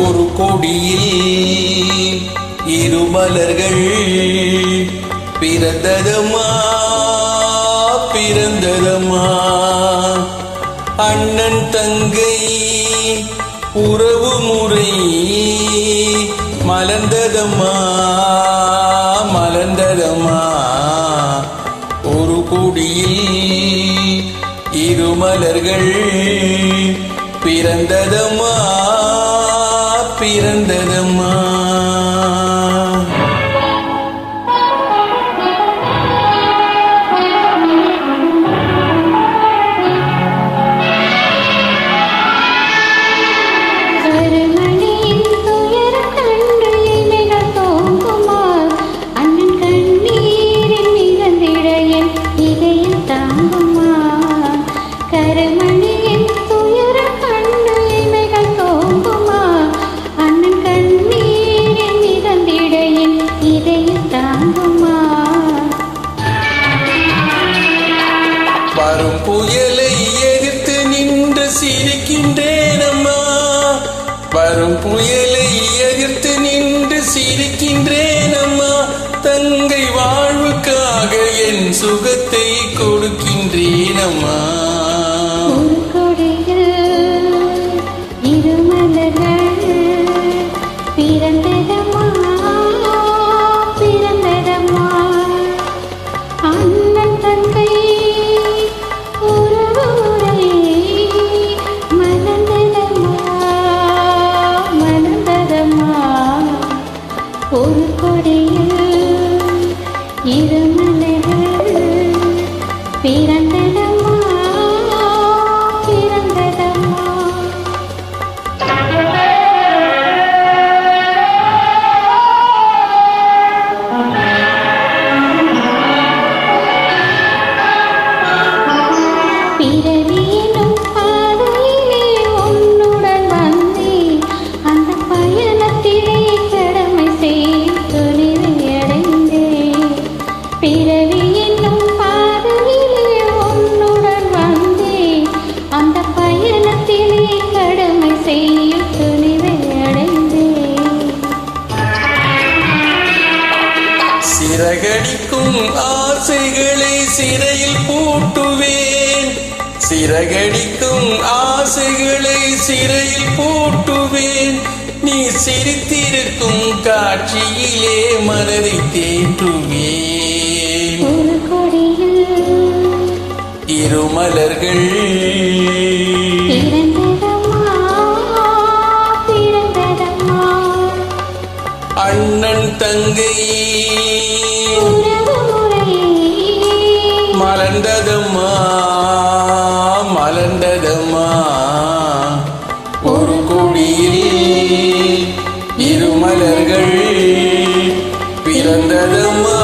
ஒரு கொடியில் இரு மலர்கள் பிறந்ததம்மா பிறந்ததம்மா. அண்ணன் தங்கை உறவு முறை மலர்ந்ததம்மா மலர்ந்ததம்மா. ஒரு கொடியில் இரு மலர்கள் பிறந்ததம்மா பிறந்ததம்மா. வரும் புயலை எதிர்த்து நின்று சிரிக்கின்றேனம்மா. வரும் புயலை எதிர்த்து நின்று சிரிக்கின்றேனம்மா. தங்கை வாழ்வுக்காக என் சுகத்தை கொடுக்கின்றேனம்மா. ஒரு கொடியில் இரு மலர்கள் பிறந்ததம்மா பிறந்ததம்மா. பிறவியினும் பாதையிலே உன்னுடன் வந்தேன். அந்த பயணத்திலே கடமை செய்யும் துணிவை அடைந்தேன். பிறவி என்னும் பாதையிலே உன்னுடன் வந்தேன். அந்த பயணத்திலே கடமை செய்யும் துணிவை அடைந்தேன். சிறகடிக்கும் ஆசைகளை சிறையில் பூட்டுவேன். சிறகடிக்கும் ஆசைகளை சிறையில் பூட்டுவேன். நீ சிரித்திருக்கும் காட்சியிலே மனதை தேற்றுவேன். ஒரு கொடியில் இரு மலர்கள் பிறந்ததம்மா பிறந்ததம்மா. அண்ணன் தங்கை உறவு முறை மலர்ந்ததம்மா மலர்ந்ததம்மா. ஒரு கொடியில் இரு மலர்கள் பிறந்ததம்மா